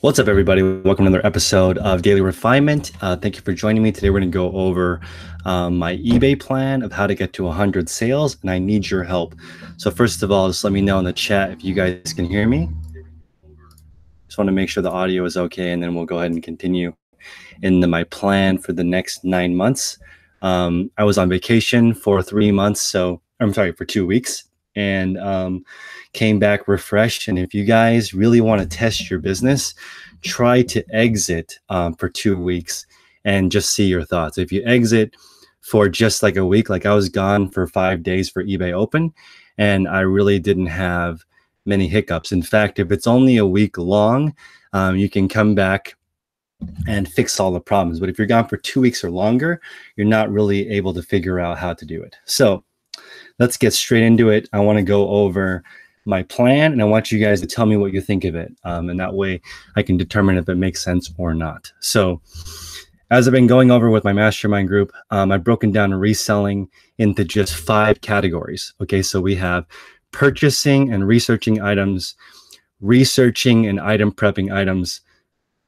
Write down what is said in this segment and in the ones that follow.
What's up, everybody? Welcome to another episode of Daily Refinement. Thank you for joining me. Today, we're going to go over my eBay plan of how to get to 100 sales, and I need your help. So first of all, just let me know in the chat if you guys can hear me. Just want to make sure the audio is okay, and then we'll go ahead and continue into my plan for the next 9 months. I was on vacation for 3 months, so I'm sorry, for 2 weeks, and came back refreshed. And if you guys really want to test your business, try to exit for 2 weeks and just see your thoughts. If you exit for just like a week, like I was gone for 5 days for eBay Open, and I really didn't have many hiccups. In fact, if it's only a week long, you can come back and fix all the problems. But if you're gone for 2 weeks or longer, you're not really able to figure out how to do it. So let's get straight into it. I want to go over my plan, and I want you guys to tell me what you think of it. And that way I can determine if it makes sense or not. So as I've been going over with my mastermind group, I've broken down reselling into just 5 categories. Okay, so we have purchasing and researching items, researching and item prepping items,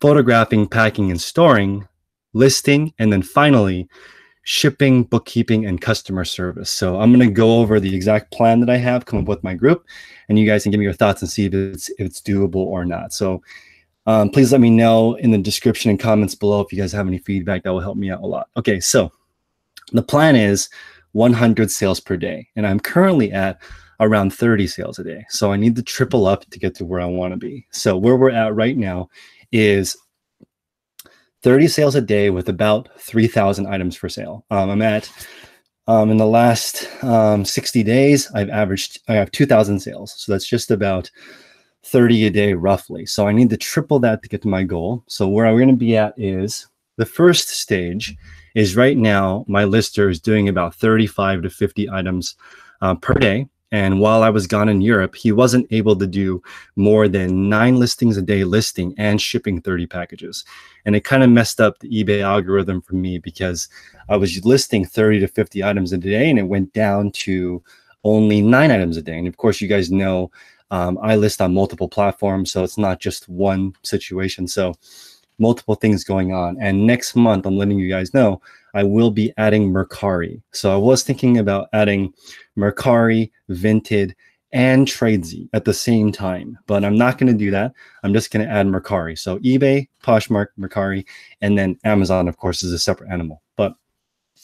photographing, packing, and storing, listing, and then finally, shipping, bookkeeping, and customer service. So I'm going to go over the exact plan that I have come up with my group, and you guys can give me your thoughts and see if it's doable or not. So please let me know in the description and comments below if you guys have any feedback. That will help me out a lot. Okay, so the plan is 100 sales per day, and I'm currently at around 30 sales a day. So I need to triple up to get to where I want to be. So where we're at right now is 30 sales a day with about 3,000 items for sale. I'm at, in the last 60 days, I have 2,000 sales. So that's just about 30 a day roughly. So I need to triple that to get to my goal. So where I'm going to be at is the first stage is right now, my lister is doing about 35 to 50 items per day. And while I was gone in Europe, he wasn't able to do more than 9 listings a day listing and shipping 30 packages. And it kind of messed up the eBay algorithm for me because I was listing 30 to 50 items a day, and it went down to only 9 items a day. And of course, you guys know I list on multiple platforms, so it's not just one situation. So multiple things going on. And next month, I'm letting you guys know, I will be adding Mercari. So I was thinking about adding Mercari, Vinted, and Tradesy at the same time, but I'm not going to do that. I'm just going to add Mercari. So eBay, Poshmark, Mercari, and then Amazon, of course, is a separate animal. But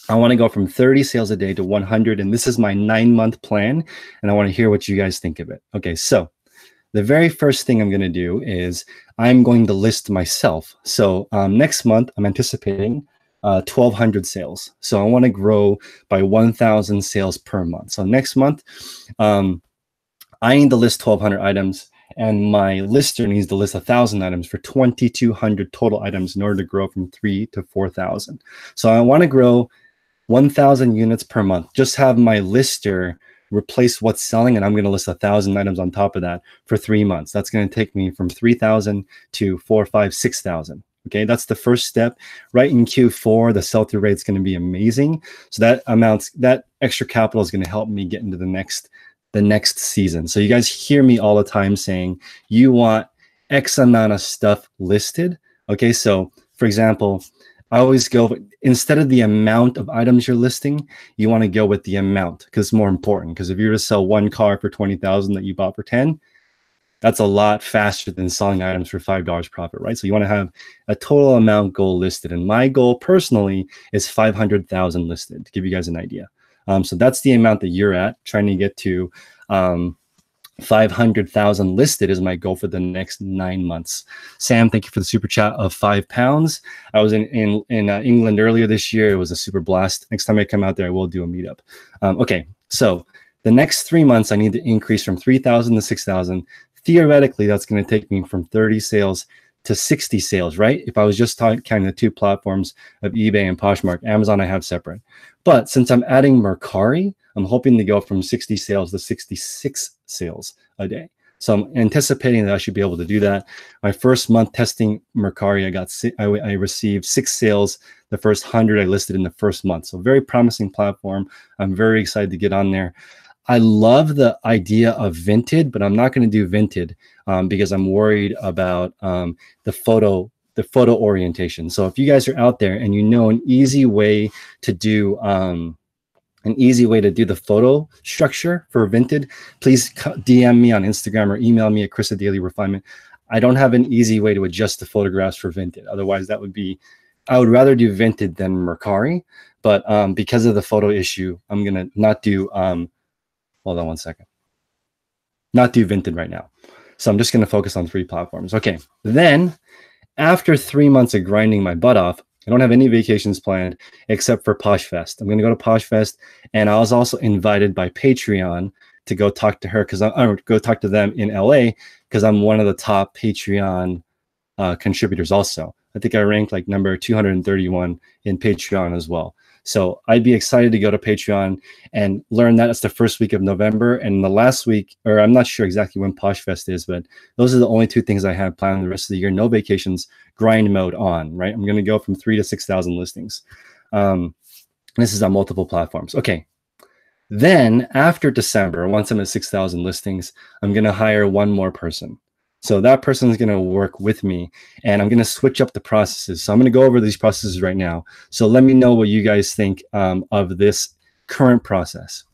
I want to go from 30 sales a day to 100, and this is my 9-month plan, and I want to hear what you guys think of it. Okay, so the very first thing I'm going to do is I'm going to list myself. So next month, I'm anticipating 1,200 sales. So I want to grow by 1,000 sales per month. So next month, I need to list 1,200 items, and my lister needs to list 1,000 items for 2,200 total items in order to grow from 3 to 4,000. So I want to grow 1,000 units per month. Just have my lister replace what's selling, and I'm going to list 1,000 items on top of that for 3 months. That's going to take me from 3,000 to 4, 5, 6,000. Okay, that's the first step. Right in Q4, the sell-through rate is going to be amazing. So that extra capital is going to help me get into the next season. So you guys hear me all the time saying you want X amount of stuff listed. Okay, so for example, I always go, instead of the amount of items you're listing, you want to go with the amount because it's more important. Because if you're to sell one car for 20,000 that you bought for 10, that's a lot faster than selling items for $5 profit, right? So you want to have a total amount goal listed. And my goal personally is 500,000 listed, to give you guys an idea. So that's the amount that you're at. Trying to get to 500,000 listed is my goal for the next 9 months. Sam, thank you for the super chat of £5. I was in England earlier this year. It was a super blast. Next time I come out there, I will do a meetup. Okay, so the next 3 months, I need to increase from 3,000 to 6,000. Theoretically, that's going to take me from 30 sales to 60 sales, right? If I was just counting the 2 platforms of eBay and Poshmark, Amazon I have separate. But since I'm adding Mercari, I'm hoping to go from 60 sales to 66 sales a day. So I'm anticipating that I should be able to do that. My first month testing Mercari, I received 6 sales. The first 100 I listed in the first month. So very promising platform. I'm very excited to get on there. I love the idea of Vinted, but I'm not going to do Vinted because I'm worried about the photo orientation. So if you guys are out there and you know an easy way to do the photo structure for Vinted, please DM me on Instagram or email me at Chris@DailyRefinement. I don't have an easy way to adjust the photographs for Vinted. Otherwise, I would rather do Vinted than Mercari. But because of the photo issue, I'm going to not do, hold on one second, not do Vinted right now. So I'm just going to focus on 3 platforms. Okay. Then after 3 months of grinding my butt off, I don't have any vacations planned except for PoshFest. I'm going to go to PoshFest, and I was also invited by Patreon to go talk to her because I go talk to them in LA because I'm one of the top Patreon contributors. Also, I think I ranked like number 231 in Patreon as well. So I'd be excited to go to Patreon and learn that. It's the first week of November, and the last week, or I'm not sure exactly when PoshFest is, but those are the only 2 things I have planned the rest of the year. No vacations, grind mode on, right? I'm going to go from 3,000 to 6,000 listings. This is on multiple platforms. Okay. Then after December, once I'm at 6,000 listings, I'm going to hire 1 more person. So that person is going to work with me, and I'm going to switch up the processes. So I'm going to go over these processes right now. So let me know what you guys think of this current process.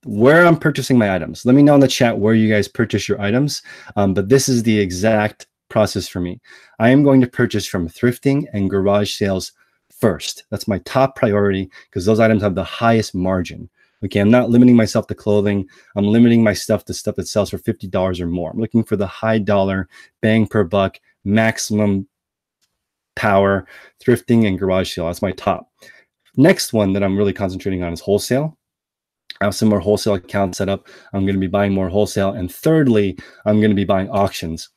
Where I'm purchasing my items. Let me know in the chat where you guys purchase your items. But this is the exact process for me. I am going to purchase from thrifting and garage sales first. That's my top priority because those items have the highest margin. Okay, I'm not limiting myself to clothing. I'm limiting my stuff to stuff that sells for $50 or more. I'm looking for the high dollar, bang per buck, maximum power, thrifting and garage sale. That's my top. Next one that I'm really concentrating on is wholesale. I have some more wholesale accounts set up. I'm going to be buying more wholesale. And thirdly, I'm going to be buying auctions.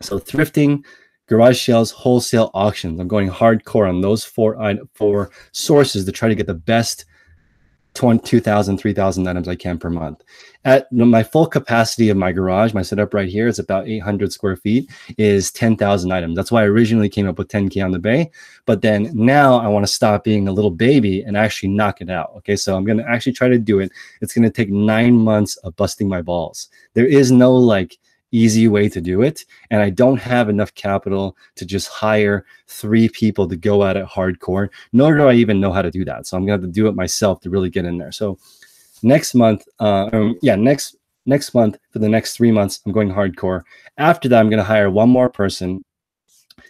So thrifting, garage sales, wholesale, auctions. I'm going hardcore on those four sources to try to get the best 2,000, 3,000 items I can per month. At my full capacity of my garage, my setup right here is about 800 square feet, is 10,000 items. That's why I originally came up with 10K on the bay. But then now I want to stop being a little baby and actually knock it out. Okay, so I'm going to actually try to do it. It's going to take 9 months of busting my balls. There is no like easy way to do it, and I don't have enough capital to just hire 3 people to go at it hardcore, nor do I even know how to do that. So I'm gonna have to do it myself to really get in there. So next month, next month for the next 3 months, I'm going hardcore. After that, I'm gonna hire 1 more person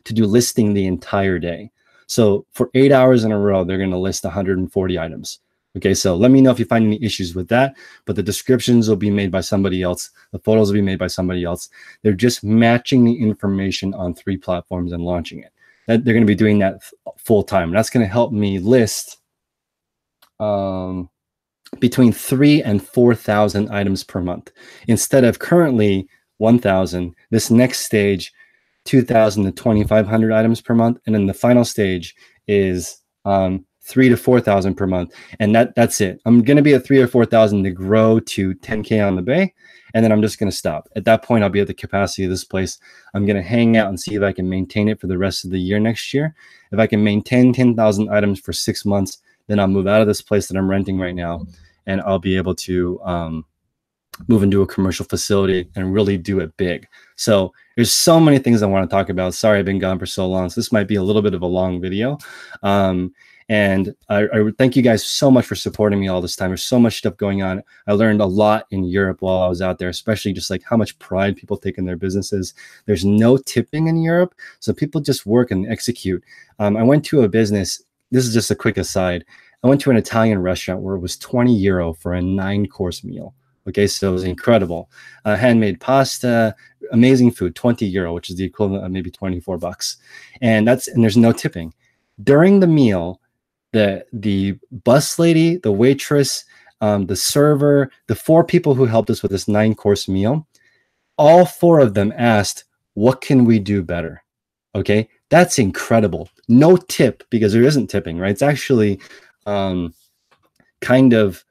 to do listing the entire day. So for 8 hours in a row, they're gonna list 140 items. Okay, so let me know if you find any issues with that, but the descriptions will be made by somebody else. The photos will be made by somebody else. They're just matching the information on 3 platforms and launching it. They're going to be doing that full time. That's going to help me list between 3,000 and 4,000 items per month. Instead of currently 1,000, this next stage, 2,000 to 2,500 items per month. And then the final stage is 3,000 to 4,000 per month, and that's it. I'm going to be at 3,000 or 4,000 to grow to 10K on the bay, and then I'm just going to stop. At that point, I'll be at the capacity of this place. I'm going to hang out and see if I can maintain it for the rest of the year next year. If I can maintain 10,000 items for 6 months, then I'll move out of this place that I'm renting right now, and I'll be able to move into a commercial facility and really do it big. So there's so many things I want to talk about. Sorry, I've been gone for so long, so this might be a little bit of a long video. And I thank you guys so much for supporting me all this time. There's so much stuff going on. I learned a lot in Europe while I was out there, especially just like how much pride people take in their businesses. There's no tipping in Europe, so people just work and execute. I went to a business. This is just a quick aside. I went to an Italian restaurant where it was 20 euro for a 9-course meal. Okay, so it was incredible. Handmade pasta, amazing food, 20 euro, which is the equivalent of maybe 24 bucks. And there's no tipping. During the meal, the bus lady, the waitress, the server, the 4 people who helped us with this 9-course meal, all 4 of them asked, what can we do better? Okay, that's incredible. No tip, because there isn't tipping, right? It's actually kind of,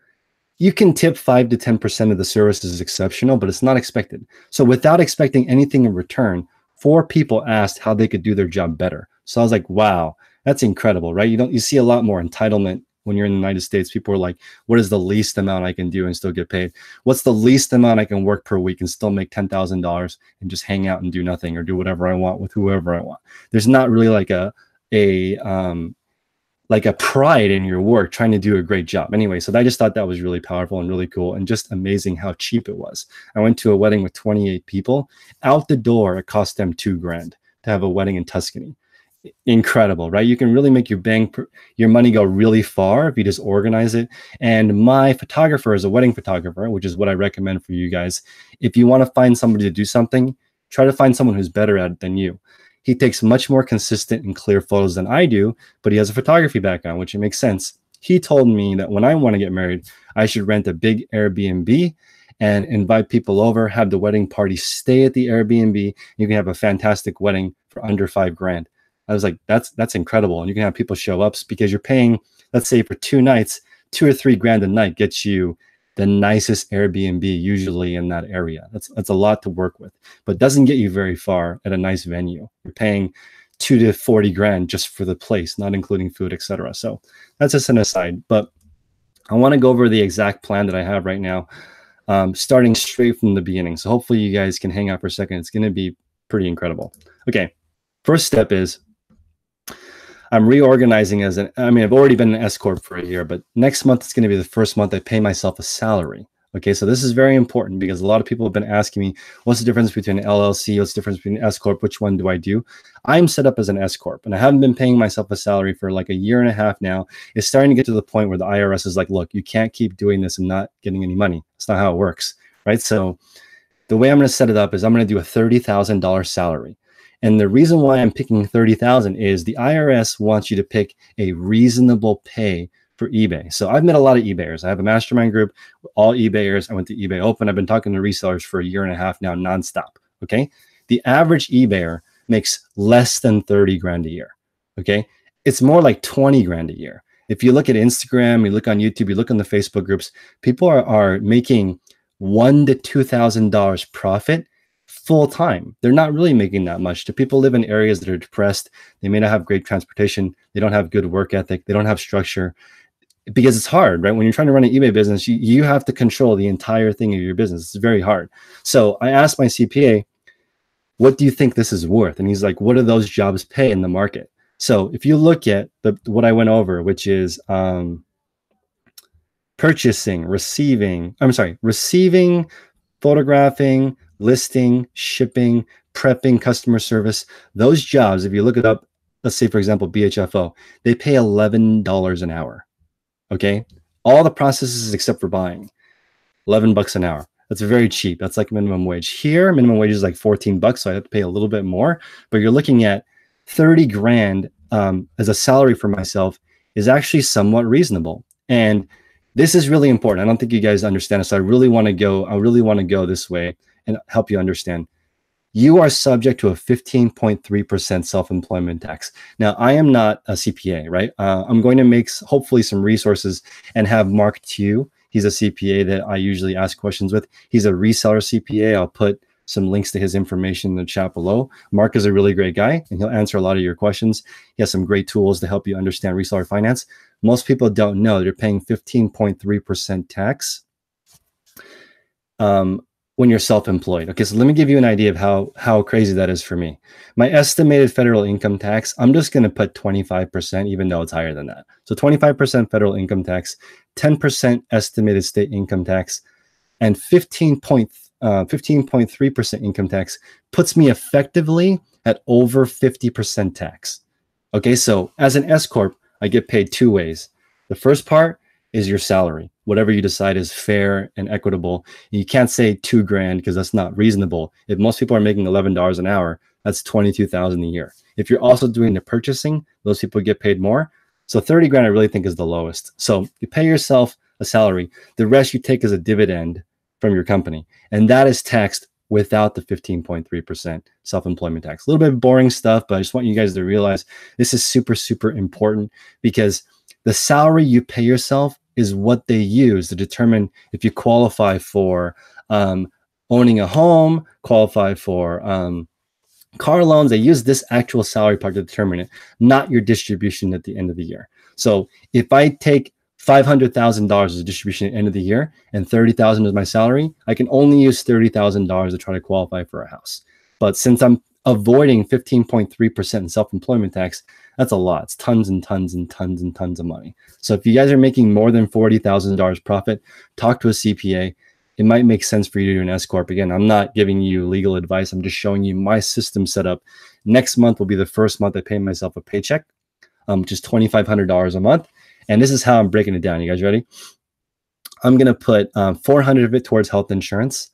you can tip 5 to 10% of the service is exceptional, but it's not expected. So without expecting anything in return, 4 people asked how they could do their job better. So I was like, wow, that's incredible, right? You see a lot more entitlement when you're in the United States, people are like, what is the least amount I can do and still get paid? What's the least amount I can work per week and still make $10,000 and just hang out and do nothing or do whatever I want with whoever I want? There's not really like a pride in your work, trying to do a great job. Anyway, so I just thought that was really powerful and really cool and just amazing how cheap it was. I went to a wedding with 28 people. Out the door, it cost them $2,000 to have a wedding in Tuscany. Incredible, right? You can really make your money go really far if you just organize it. And my photographer is a wedding photographer, which is what I recommend for you guys. If you want to find somebody to do something, try to find someone who's better at it than you. He takes much more consistent and clear photos than I do, but he has a photography background, which it makes sense. He told me that when I want to get married, I should rent a big Airbnb and invite people over, have the wedding party, stay at the Airbnb. You can have a fantastic wedding for under $5,000. I was like, that's incredible. And you can have people show up because you're paying, let's say for 2 nights, $2 or $3,000 a night gets you the nicest Airbnb usually in that area. That's a lot to work with, but doesn't get you very far at a nice venue. You're paying $20,000 to $40,000 just for the place, not including food, etc. So that's just an aside, but I want to go over the exact plan that I have right now, starting straight from the beginning. So hopefully you guys can hang out for a second. It's going to be pretty incredible. Okay. First step is I'm reorganizing I've already been an S Corp for a year, but next month it's going to be the first month I pay myself a salary. Okay, so this is very important because a lot of people have been asking me, what's the difference between an LLC? What's the difference between an S Corp? Which one do I do? I'm set up as an S Corp, and I haven't been paying myself a salary for like 1.5 years now. It's starting to get to the point where the IRS is like, look, you can't keep doing this and not getting any money. That's not how it works, right? So the way I'm going to set it up is I'm going to do a $30,000 salary. And the reason why I'm picking 30,000 is the IRS wants you to pick a reasonable pay for eBay. So I've met a lot of eBayers. I have a mastermind group, all eBayers. I went to eBay Open. I've been talking to resellers for 1.5 years now, nonstop. Okay. The average eBayer makes less than 30 grand a year. Okay. It's more like 20 grand a year. If you look at Instagram, you look on YouTube, you look on the Facebook groups, people are making $1,000 to $2,000 profit full time. They're not really making that much. The people live in areas that are depressed. They may not have great transportation. They don't have good work ethic. They don't have structure because it's hard, right? When you're trying to run an eBay business, you have to control the entire thing of your business. It's very hard. So I asked my CPA, what do you think this is worth? And he's like, what do those jobs pay in the market? So if you look at what I went over, which is receiving, photographing, listing, shipping, prepping, customer service, those jobs, if you look it up, let's say, for example, BHFO, they pay $11 an hour. Okay. All the processes except for buying, $11 an hour. That's very cheap. That's like minimum wage. Here, minimum wage is like $14, so I have to pay a little bit more, but you're looking at 30 grand as a salary for myself is actually somewhat reasonable. And this is really important. I don't think you guys understand it. So I really want to go this way and help you understand. You are subject to a 15.3% self-employment tax. Now, I am not a CPA, right? I'm going to make hopefully some resources and have Mark Tew. He's a CPA that I usually ask questions with. He's a reseller CPA. I'll put some links to his information in the chat below. Mark is a really great guy, and he'll answer a lot of your questions. He has some great tools to help you understand reseller finance. Most people don't know they're paying 15.3% tax when you're self-employed. Okay, so let me give you an idea of how crazy that is for me. My estimated federal income tax, I'm just going to put 25%, even though it's higher than that. So 25% federal income tax, 10% estimated state income tax, and 15.3% income tax puts me effectively at over 50% tax. Okay, so as an S Corp, I get paid 2 ways. The first part is your salary, whatever you decide is fair and equitable. You can't say $2,000 because that's not reasonable. If most people are making $11 an hour, that's $22,000 a year. If you're also doing the purchasing, those people get paid more. So 30 grand I really think is the lowest. So you pay yourself a salary. The rest you take as a dividend from your company. And that is taxed without the 15.3% self-employment tax. A little bit of boring stuff, but I just want you guys to realize this is super, super important because the salary you pay yourself is what they use to determine if you qualify for owning a home, qualify for car loans. They use this actual salary part to determine it, not your distribution at the end of the year. So if I take $500,000 is a distribution at the end of the year, and $30,000 is my salary, I can only use $30,000 to try to qualify for a house. But since I'm avoiding 15.3% in self-employment tax, that's a lot. It's tons and tons and tons and tons of money. So if you guys are making more than $40,000 profit, talk to a CPA. It might make sense for you to do an S Corp. Again, I'm not giving you legal advice. I'm just showing you my system setup. Next month will be the first month I pay myself a paycheck, which is $2,500 a month. And this is how I'm breaking it down. You guys ready? I'm going to put 400 of it towards health insurance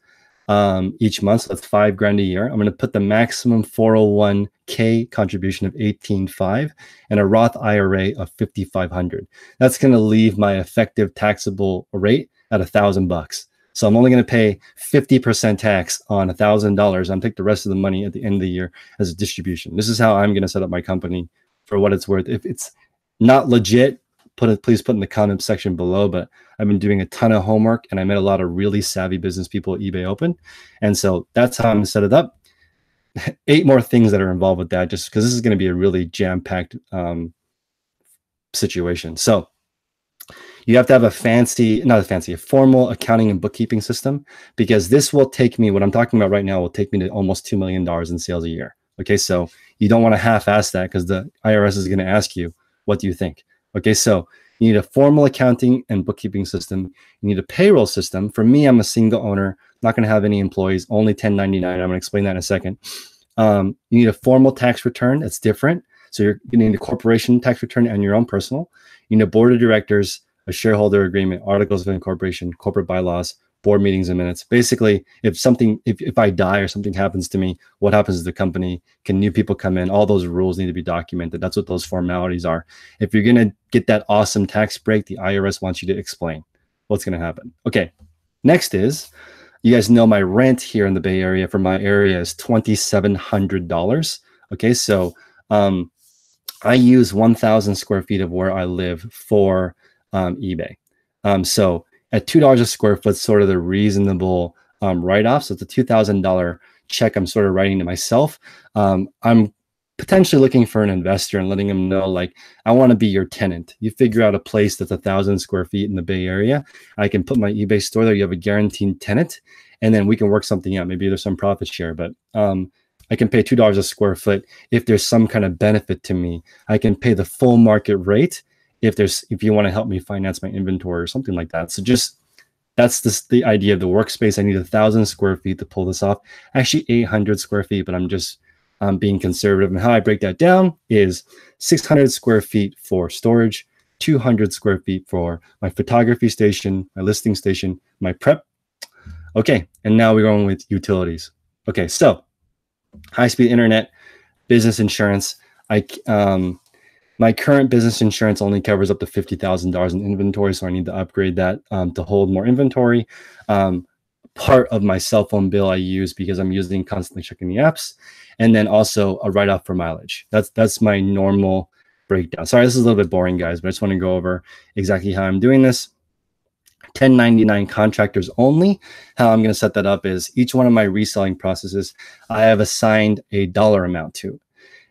each month. So that's $5,000 a year. I'm going to put the maximum 401k contribution of 18,500 and a Roth IRA of 5,500. That's going to leave my effective taxable rate at $1,000. So I'm only going to pay 50% tax on $1,000. I'm take the rest of the money at the end of the year as a distribution. This is how I'm going to set up my company for what it's worth. If it's not legit, please put in the comment section below, but I've been doing a ton of homework and I met a lot of really savvy business people at eBay Open. And so that's how I'm going to set it up. 8 more things that are involved with that, just because this is going to be a really jam-packed situation. So you have to have a formal accounting and bookkeeping system, because this will take me, what I'm talking about right now will take me to almost $2 million in sales a year. Okay, so you don't want to half-ass that, because the IRS is going to ask you, what do you think? Okay, so you need a formal accounting and bookkeeping system. You need a payroll system. For me, I'm a single owner, not going to have any employees, only 1099. I'm going to explain that in a second. You need a formal tax return. That's different. So you need a corporation tax return and your own personal. You need a board of directors, a shareholder agreement, articles of incorporation, corporate bylaws, board meetings and minutes. Basically, if I die or something happens to me, what happens to the company? Can new people come in? All those rules need to be documented. That's what those formalities are. If you're going to get that awesome tax break, the IRS wants you to explain what's going to happen. Okay, next is, you guys know my rent here in the Bay Area for my area is $2,700. Okay, so I use 1,000 square feet of where I live for eBay. So at $2 a square foot, sort of the reasonable write-off. So it's a $2,000 check I'm sort of writing to myself. I'm potentially looking for an investor and letting them know, like, I want to be your tenant. You figure out a place that's 1,000 square feet in the Bay Area. I can put my eBay store there. You have a guaranteed tenant, and then we can work something out. Maybe there's some profit share, but I can pay $2 a square foot if there's some kind of benefit to me. I can pay the full market rate if you want to help me finance my inventory or something like that. So that's the idea of the workspace. I need 1,000 square feet to pull this off. Actually 800 square feet, but I'm just being conservative. And how I break that down is 600 square feet for storage, 200 square feet for my photography station, my listing station, my prep. Okay, and now we're going with utilities. Okay, so high-speed internet, business insurance. My current business insurance only covers up to $50,000 in inventory, so I need to upgrade that to hold more inventory. Part of my cell phone bill I use because I'm constantly checking the apps, and then also a write-off for mileage. That's my normal breakdown. Sorry, this is a little bit boring, guys, but I just want to go over exactly how I'm doing this. 1099 contractors only. How I'm going to set that up is each one of my reselling processes, I have assigned a dollar amount to.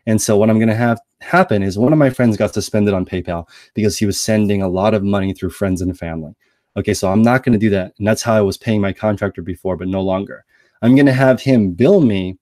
And so what I'm going to have happen is one of my friends got suspended on PayPal because he was sending a lot of money through friends and family. Okay, so I'm not going to do that. And that's how I was paying my contractor before, but no longer. I'm going to have him bill me,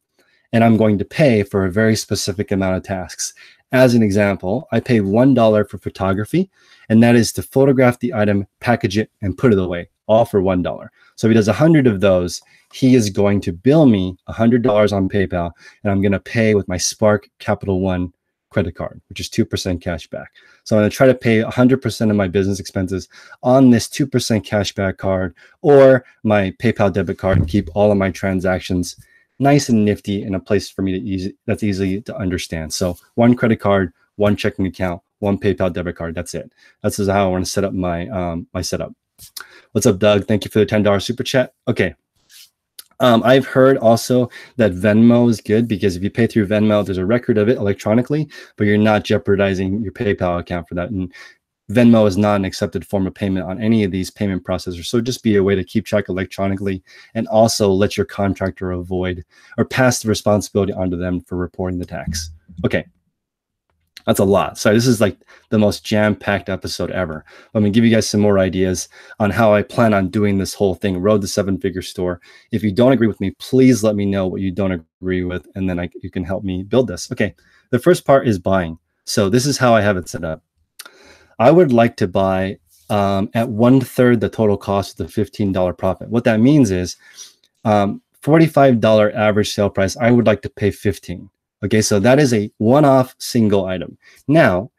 and I'm going to pay for a very specific amount of tasks. As an example, I pay $1 for photography, and that is to photograph the item, package it, and put it away, all for $1. So if he does 100 of those, he is going to bill me $100 on PayPal, and I'm going to pay with my Spark Capital One credit card, which is 2% cash back. So I'm going to try to pay 100% of my business expenses on this 2% cash back card or my PayPal debit card, and keep all of my transactions nice and nifty in a place for me to that's easy to understand. So one credit card, one checking account, one PayPal debit card. That's it. That's how I want to set up my my setup. What's up, Doug? Thank you for the $10 super chat. Okay. I've heard also that Venmo is good because if you pay through Venmo, there's a record of it electronically, but you're not jeopardizing your PayPal account for that. And Venmo is not an accepted form of payment on any of these payment processors. So just be a way to keep track electronically, and also let your contractor avoid or pass the responsibility onto them for reporting the tax. Okay. That's a lot. So this is like the most jam-packed episode ever. I'm gonna give you guys some more ideas on how I plan on doing this whole thing, Road to Seven-Figure Store. If you don't agree with me, please let me know what you don't agree with, and then you can help me build this. Okay, the first part is buying. So this is how I have it set up. I would like to buy at 1/3 the total cost of the $15 profit. What that means is $45 average sale price. I would like to pay 15. Okay, so that is a one-off single item. Now,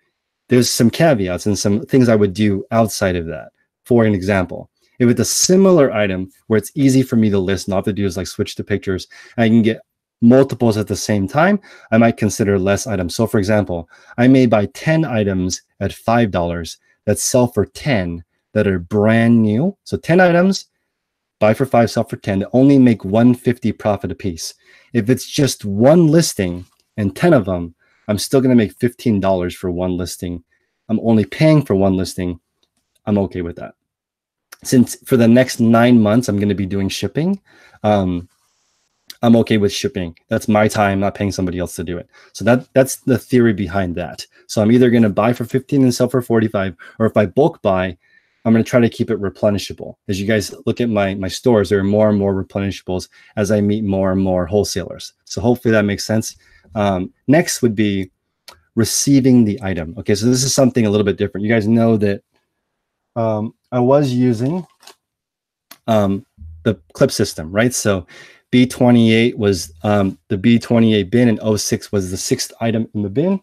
there's some caveats and some things I would do outside of that. For an example, if it's a similar item where it's easy for me to list, and all I have to do is like switch to pictures, and I can get multiples at the same time, I might consider less items. So for example, I may buy 10 items at $5 that sell for 10 that are brand new. So 10 items, buy for 5, sell for 10, that only make 150 profit a piece. If it's just one listing and 10 of them, I'm still going to make $15 for one listing. I'm only paying for one listing. I'm okay with that. Since for the next 9 months, I'm going to be doing shipping, I'm okay with shipping. That's my time, not paying somebody else to do it. So that's the theory behind that. So I'm either going to buy for 15 and sell for 45, or if I bulk buy, I'm going to try to keep it replenishable. As you guys look at my stores, there are more and more replenishables as I meet more and more wholesalers. So hopefully that makes sense. Next would be receiving the item. Okay, so this is something a little bit different. You guys know that I was using the clip system, right? So B28 was the B28 bin, and 06 was the 6th item in the bin.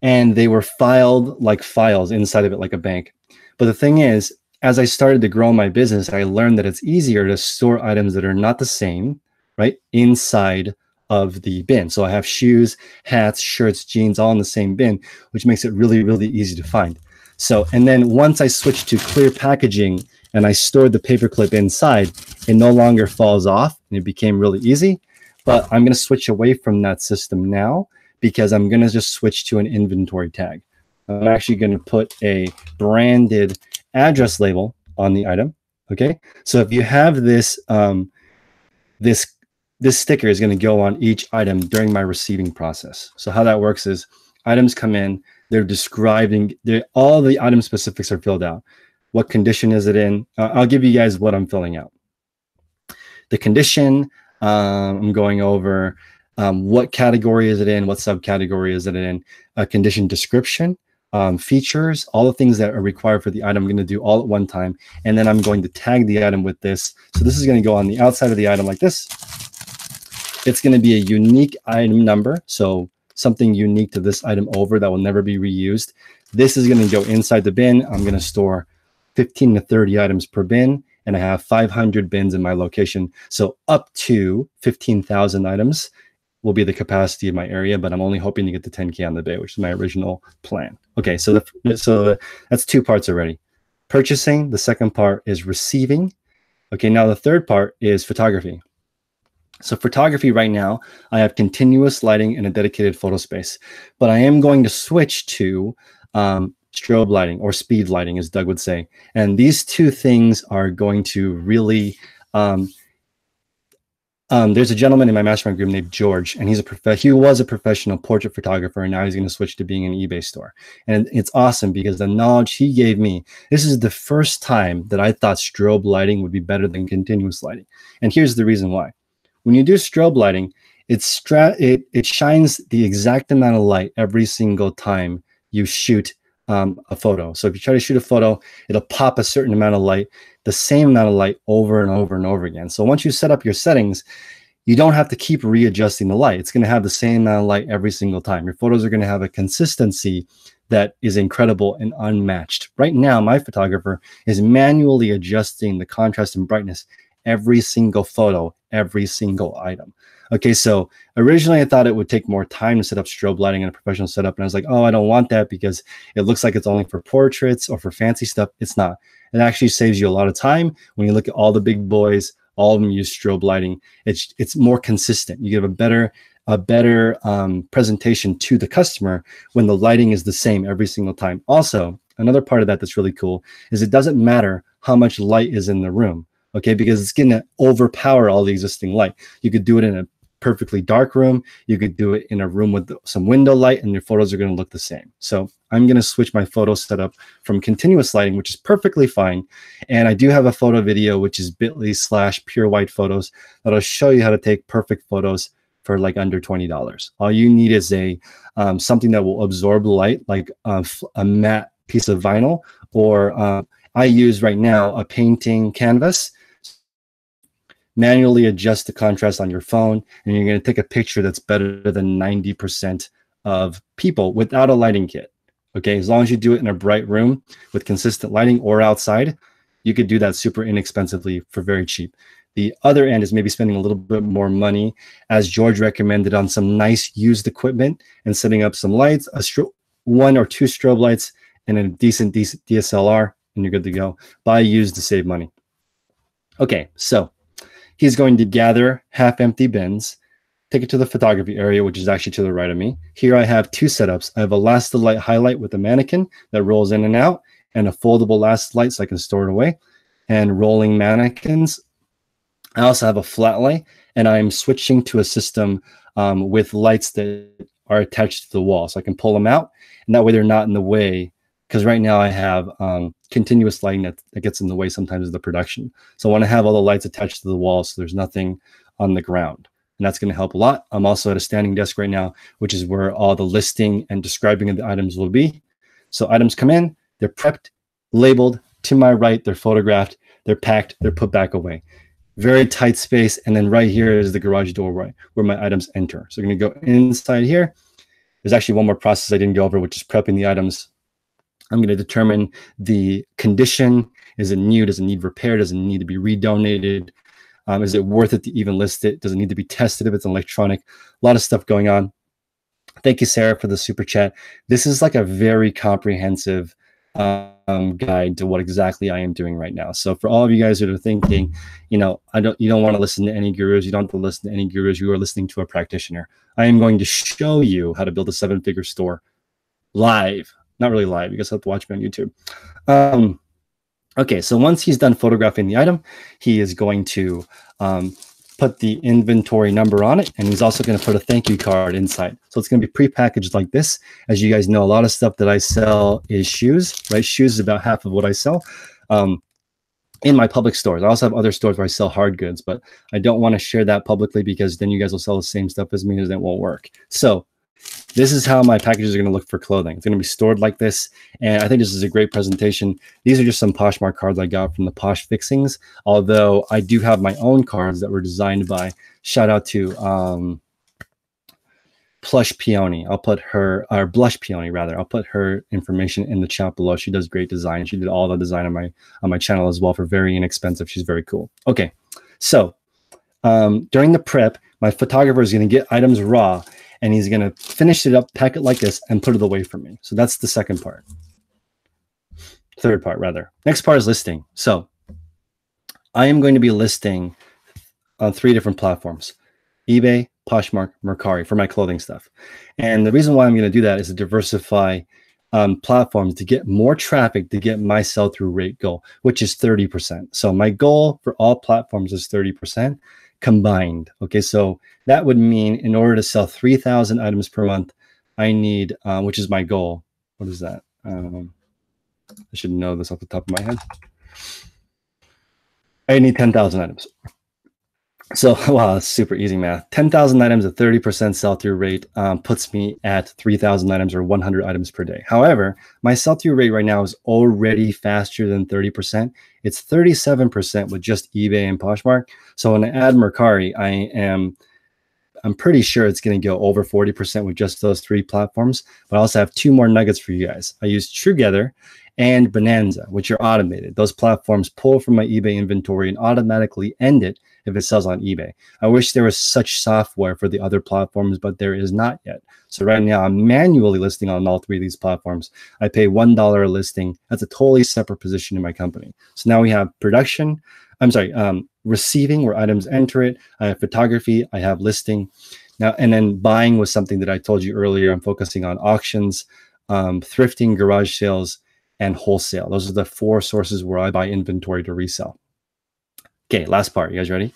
And they were filed like files inside of it, like a bank. But the thing is, as I started to grow my business, I learned that it's easier to store items that are not the same, right, inside of the bin. So I have shoes, hats, shirts, jeans, all in the same bin, which makes it really, really easy to find. So, and then once I switched to clear packaging and I stored the paperclip inside, it no longer falls off, and it became really easy. But I'm going to switch away from that system now, because I'm going to just switch to an inventory tag. I'm actually going to put a branded address label on the item. Okay, so if you have this, this sticker is going to go on each item during my receiving process. So how that works is items come in, they're describing, all the item specifics are filled out. What condition is it in? I'll give you guys what I'm filling out. The condition, I'm going over what category is it in, what subcategory is it in, a condition description, features, all the things that are required for the item, I'm going to do all at one time. And then I'm going to tag the item with this. So this is going to go on the outside of the item like this. It's going to be a unique item number. So something unique to this item over that will never be reused. This is going to go inside the bin. I'm going to store 15 to 30 items per bin, and I have 500 bins in my location. So up to 15,000 items will be the capacity of my area, but I'm only hoping to get to 10K on the bay, which is my original plan. Okay, so that's 2 parts already. Purchasing, the second part is receiving. Okay, now the third part is photography. So photography right now, I have continuous lighting and a dedicated photo space, but I am going to switch to strobe lighting, or speed lighting, as Doug would say. And these 2 things are going to really, there's a gentleman in my mastermind group named George, and he was a professional portrait photographer, and now he's going to switch to being an eBay store. And it's awesome because the knowledge he gave me, this is the first time that I thought strobe lighting would be better than continuous lighting. And here's the reason why. When you do strobe lighting, it shines the exact amount of light every single time you shoot a photo. So if you try to shoot a photo, it'll pop a certain amount of light, the same amount of light over and over and over again. So once you set up your settings, you don't have to keep readjusting the light. It's going to have the same amount of light every single time. Your photos are going to have a consistency that is incredible and unmatched. Right now, my photographer is manually adjusting the contrast and brightness every single photo, every single item. Okay, so originally I thought it would take more time to set up strobe lighting in a professional setup, and I was like, oh, I don't want that because it looks like it's only for portraits or for fancy stuff. It's not. It actually saves you a lot of time. When you look at all the big boys, all of them use strobe lighting. It's more consistent. You give a better presentation to the customer when the lighting is the same every single time. Also, another part of that that's really cool is it doesn't matter how much light is in the room. Okay, because it's going to overpower all the existing light. You could do it in a perfectly dark room. You could do it in a room with some window light, and your photos are going to look the same. So I'm going to switch my photo setup from continuous lighting, which is perfectly fine. And I do have a photo video, which is bit.ly/pure white photos, that'll show you how to take perfect photos for like under $20. All you need is a something that will absorb light, like a matte piece of vinyl, or I use right now a painting canvas. Manually adjust the contrast on your phone, and you're going to take a picture that's better than 90% of people without a lighting kit. Okay, as long as you do it in a bright room with consistent lighting or outside, you could do that super inexpensively for very cheap. The other end is maybe spending a little bit more money, as George recommended, on some nice used equipment and setting up some lights, one or two strobe lights, and a decent DSLR, and you're good to go. Buy used to save money. Okay, so he's going to gather half-empty bins, take it to the photography area, which is actually to the right of me. Here I have two setups. I have a Last-Light highlight with a mannequin that rolls in and out, and a foldable Last-Light so I can store it away, and rolling mannequins. I also have a flat light, and I'm switching to a system with lights that are attached to the wall, so I can pull them out, and that way they're not in the way, because right now I have continuous lighting that gets in the way sometimes of the production. So I want to have all the lights attached to the wall so there's nothing on the ground, and that's going to help a lot. I'm also at a standing desk right now, which is where all the listing and describing of the items will be. So items come in, they're prepped, labeled. To my right, they're photographed, they're packed, they're put back away. Very tight space, and then right here is the garage door where my items enter. So we're going to go inside here. There's actually one more process I didn't go over, which is prepping the items. I'm going to determine the condition. Is it new? Does it need repair? Does it need to be redonated? Is it worth it to even list it? Does it need to be tested if it's an electronic? A lot of stuff going on. Thank you, Sarah, for the super chat. This is like a very comprehensive guide to what exactly I am doing right now. So for all of you guys that are thinking, you know, you don't want to listen to any gurus, you don't have to listen to any gurus, you are listening to a practitioner. I am going to show you how to build a 7-figure store live. Not really live, you guys have to watch me on YouTube. Okay, so once he's done photographing the item, he is going to put the inventory number on it, and he's also going to put a thank you card inside. So it's going to be prepackaged like this. As you guys know, a lot of stuff that I sell is shoes, right? Shoes is about half of what I sell in my public stores. I also have other stores where I sell hard goods, but I don't want to share that publicly because then you guys will sell the same stuff as me and it won't work. So this is how my packages are going to look for clothing. It's going to be stored like this, and I think this is a great presentation. These are just some Poshmark cards I got from the Posh Fixings, although I do have my own cards that were designed by, shout out to Plush Peony. I'll put her, or Blush Peony rather, I'll put her information in the chat below. She does great design. She did all the design on my channel as well for very inexpensive. She's very cool. Okay, so during the prep, my photographer is going to get items raw, and he's going to finish it up, pack it like this, and put it away from me. So that's the second part. Third part, rather. Next part is listing. So I am going to be listing on 3 different platforms: eBay, Poshmark, Mercari, for my clothing stuff. And the reason why I'm going to do that is to diversify platforms to get more traffic, to get my sell-through rate goal, which is 30%. So my goal for all platforms is 30% combined. Okay, so that would mean in order to sell 3,000 items per month, I need, which is my goal. What is that? I should know this off the top of my head. I need 10,000 items. So, wow, that's super easy math. 10,000 items at 30% sell-through rate puts me at 3,000 items or 100 items per day. However, my sell-through rate right now is already faster than 30%. It's 37% with just eBay and Poshmark. So when I add Mercari, I'm pretty sure it's going to go over 40% with just those 3 platforms. But I also have 2 more nuggets for you guys. I use Trugether and Bonanza, which are automated. Those platforms pull from my eBay inventory and automatically end it if it sells on eBay. I wish there was such software for the other platforms, but there is not yet. So right now I'm manually listing on all 3 of these platforms. I pay $1 a listing. That's a totally separate position in my company. So now we have production, receiving, where items enter it. I have photography, I have listing. Now, and then buying was something that I told you earlier. I'm focusing on auctions, thrifting, garage sales, and wholesale. Those are the 4 sources where I buy inventory to resell. Okay, last part. You guys ready?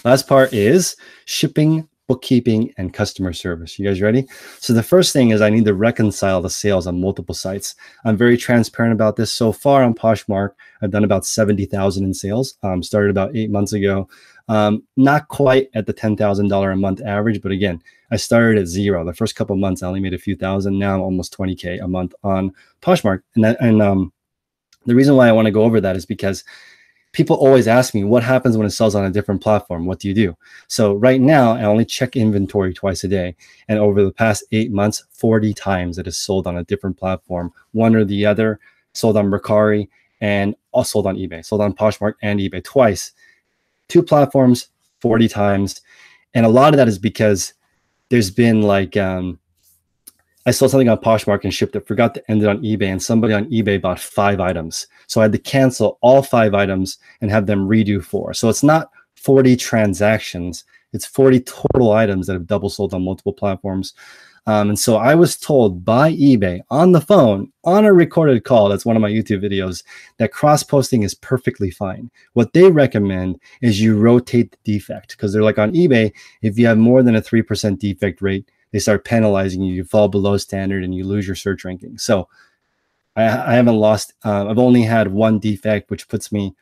Last part is shipping bookkeeping, and customer service. You guys ready? So the first thing is I need to reconcile the sales on multiple sites. I'm very transparent about this. So far on Poshmark, I've done about 70,000 in sales. Started about 8 months ago. Not quite at the $10,000 a month average, but again, I started at zero. The first couple of months, I only made a few thousand. Now I'm almost 20K a month on Poshmark. And the reason why I want to go over that is because people always ask me, what happens when it sells on a different platform? What do you do? So right now, I only check inventory twice a day. And over the past 8 months, 40 times it is sold on a different platform, one or the other, sold on Mercari and also sold on eBay, sold on Poshmark and eBay twice. 2 platforms, 40 times. And a lot of that is because there's been like, I sold something on Poshmark and shipped it, forgot to end it on eBay, and somebody on eBay bought 5 items. So I had to cancel all 5 items and have them redo 4. So it's not 40 transactions, it's 40 total items that have double sold on multiple platforms. And so I was told by eBay on the phone, on a recorded call, that's one of my YouTube videos, that cross-posting is perfectly fine. What they recommend is you rotate the defect, because they're like on eBay, if you have more than a 3% defect rate, they start penalizing you, you fall below standard and you lose your search ranking. So I haven't lost, I've only had 1 defect, which puts me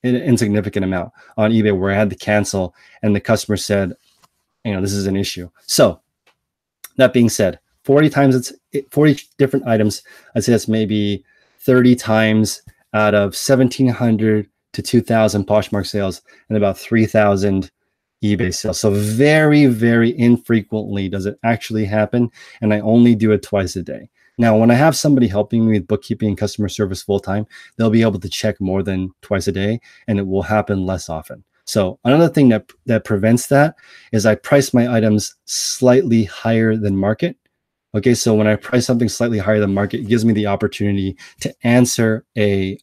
in an insignificant amount on eBay where I had to cancel and the customer said, this is an issue. So that being said, 40 times, it's 40 different items. I'd say that's maybe 30 times out of 1,700 to 2,000 Poshmark sales and about 3,000 eBay sales. So very, very infrequently does it actually happen. And I only do it twice a day. Now, when I have somebody helping me with bookkeeping and customer service full-time, they'll be able to check more than twice a day and it will happen less often. So another thing that prevents that is I price my items slightly higher than market. Okay, so when I price something slightly higher than market, it gives me the opportunity to answer a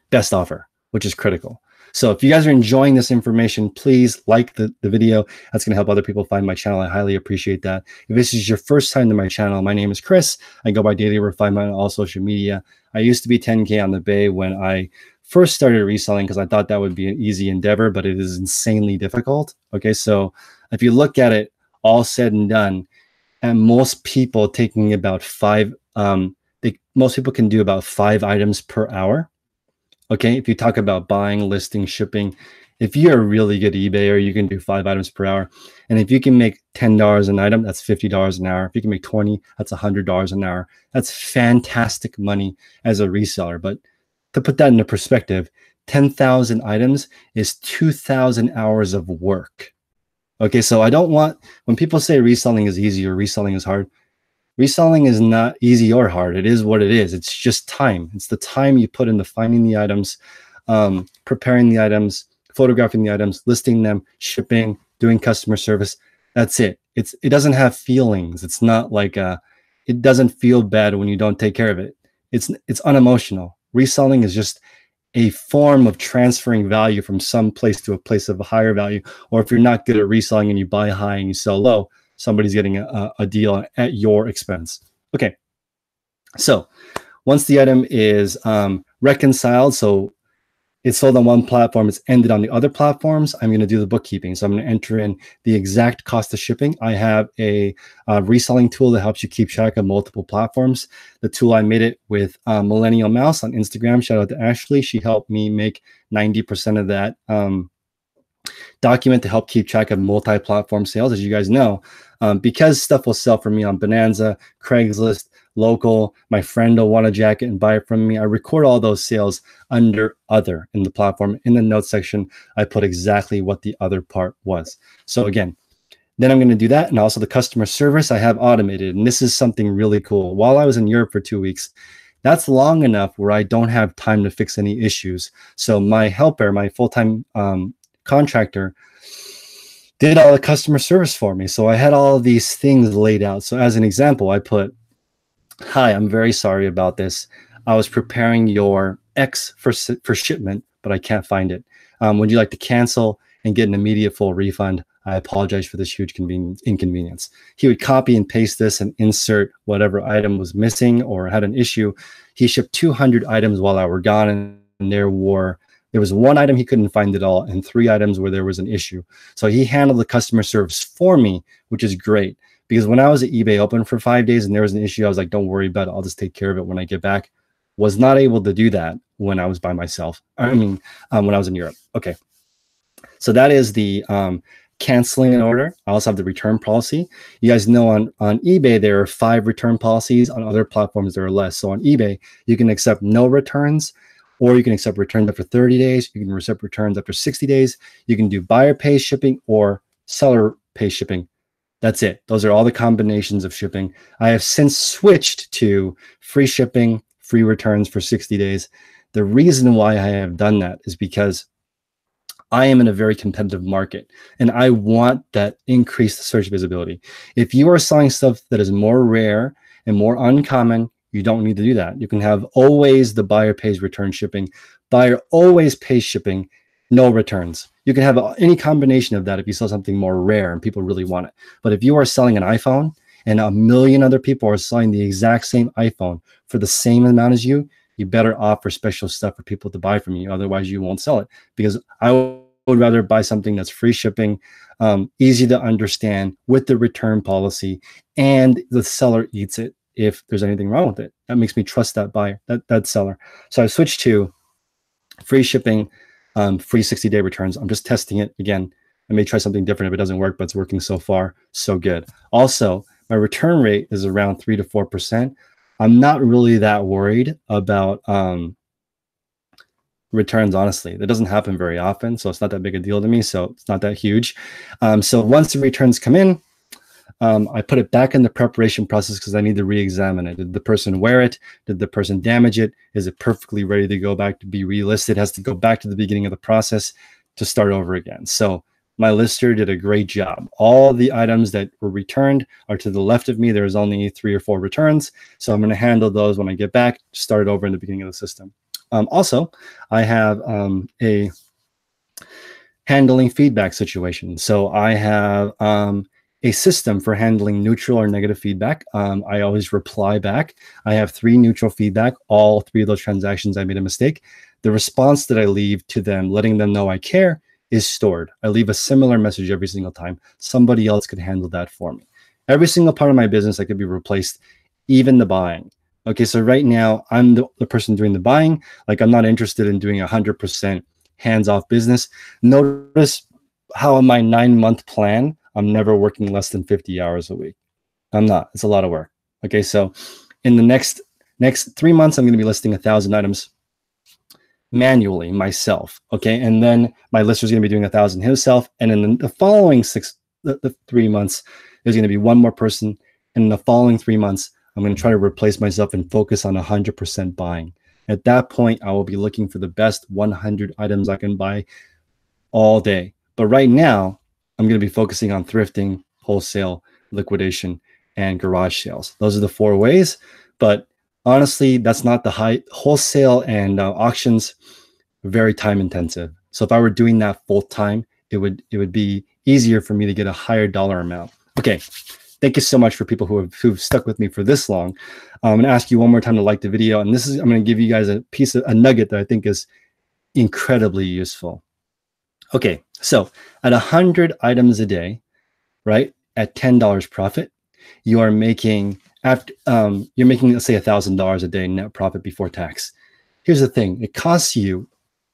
best offer, which is critical. So if you guys are enjoying this information, please like the video. That's going to help other people find my channel. I highly appreciate that. If this is your first time to my channel, my name is Chris. I go by Daily Refinement on all social media. I used to be 10K on the Bay when I first started reselling because I thought that would be an easy endeavor, but it is insanely difficult. Okay, so if you look at it all said and done, and most people taking about 5, most people can do about 5 items per hour. Okay, if you talk about buying, listing, shipping, if you're a really good eBayer, you can do 5 items per hour. And if you can make $10 an item, that's $50 an hour. If you can make 20, that's $100 an hour. That's fantastic money as a reseller. But to put that into perspective, 10,000 items is 2,000 hours of work. Okay, so I don't want, when people say reselling is easy or reselling is hard, reselling is not easy or hard. It is what it is. It's just time. It's the time you put into finding the items, preparing the items, photographing the items, listing them, shipping, doing customer service. That's it. It doesn't have feelings. It's not like it doesn't feel bad when you don't take care of it. It's unemotional. Reselling is just a form of transferring value from some place to a place of a higher value. Or if you're not good at reselling and you buy high and you sell low, somebody's getting a deal at your expense. Okay, so once the item is reconciled, so it's sold on one platform, it's ended on the other platforms, I'm going to do the bookkeeping. So I'm going to enter in the exact cost of shipping. I have a reselling tool that helps you keep track of multiple platforms. The tool, I made it with Millennial Mouse on Instagram. Shout out to Ashley. She helped me make 90% of that document to help keep track of multi-platform sales. As you guys know, because stuff will sell for me on Bonanza, Craigslist, local, my friend will want a jacket and buy it from me. I record all those sales under other in the platform. In the notes section, I put exactly what the other part was. So again, then I'm going to do that. And also the customer service I have automated. And this is something really cool. While I was in Europe for 2 weeks, that's long enough where I don't have time to fix any issues. So my helper, my full-time contractor, did all the customer service for me. So I had all of these things laid out. So as an example, I put, "Hi, I'm very sorry about this. I was preparing your X for shipment, but I can't find it. Would you like to cancel and get an immediate full refund? I apologize for this huge inconvenience." He would copy and paste this and insert whatever item was missing or had an issue. He shipped 200 items while I were gone, and there There was one item he couldn't find at all, and 3 items where there was an issue. So he handled the customer service for me, which is great. Because when I was at eBay open for 5 days and there was an issue, I was like, don't worry about it. I'll just take care of it when I get back. Was not able to do that when I was by myself. When I was in Europe. Okay. So that is the canceling an order. I also have the return policy. You guys know on eBay, there are 5 return policies. On other platforms, there are less. So on eBay, you can accept no returns, or you can accept returns after 30 days. You can accept returns after 60 days. You can do buyer pays shipping or seller pays shipping. That's it. Those are all the combinations of shipping. I have since switched to free shipping, free returns for 60 days. The reason why I have done that is because I am in a very competitive market and I want that increased search visibility. If you are selling stuff that is more rare and more uncommon, you don't need to do that. You can have always the buyer pays return shipping, buyer always pays shipping, no returns. You can have any combination of that if you sell something more rare and people really want it. But if you are selling an iPhone and a million other people are selling the exact same iPhone for the same amount as you better offer special stuff for people to buy from you. Otherwise, you won't sell it. Because I would rather buy something that's free shipping, easy to understand with the return policy, and the seller eats it if there's anything wrong with it. That makes me trust that buyer, that seller. So I switched to free shipping, free 60-day returns. I'm just testing it. Again, I may try something different if it doesn't work, but it's working so far, so good. Also, my return rate is around 3 to 4%. I'm not really that worried about returns, honestly. That doesn't happen very often, so it's not that big a deal to me, so it's not that huge. So once the returns come in, I put it back in the preparation process because I need to re-examine it. Did the person wear it? Did the person damage it? Is it perfectly ready to go back to be relisted? It has to go back to the beginning of the process to start over again. So my lister did a great job. All the items that were returned are to the left of me. There's only 3 or 4 returns. So I'm going to handle those when I get back, start over in the beginning of the system. Also, I have a handling feedback situation. So I have a system for handling neutral or negative feedback. I always reply back. I have 3 neutral feedback. All 3 of those transactions, I made a mistake. The response that I leave to them, letting them know I care, is stored. I leave a similar message every single time. Somebody else could handle that for me. Every single part of my business, I could be replaced, even the buying. Okay, so right now, I'm the person doing the buying. Like, I'm not interested in doing 100% hands-off business. Notice how in my 9-month plan, I'm never working less than 50 hours a week. I'm not. It's a lot of work. Okay, so in the next 3 months, I'm going to be listing 1,000 items manually myself. Okay, and then my lister is going to be doing 1,000 himself. And in the following 3 months, there's going to be one more person. And in the following 3 months, I'm going to try to replace myself and focus on 100% buying. At that point, I will be looking for the best 100 items I can buy all day. But right now, I'm going to be focusing on thrifting, wholesale, liquidation, and garage sales. Those are the 4 ways. But honestly, that's not the high wholesale and auctions, very time intensive. So if I were doing that full time, it would be easier for me to get a higher dollar amount. Okay. Thank you so much for people who've stuck with me for this long. I'm going to ask you one more time to like the video. And I'm going to give you guys a nugget that I think is incredibly useful. Okay, so at 100 items a day, right, at $10 profit, you are making let's say $1,000 a day net profit before tax. Here's the thing: it costs you,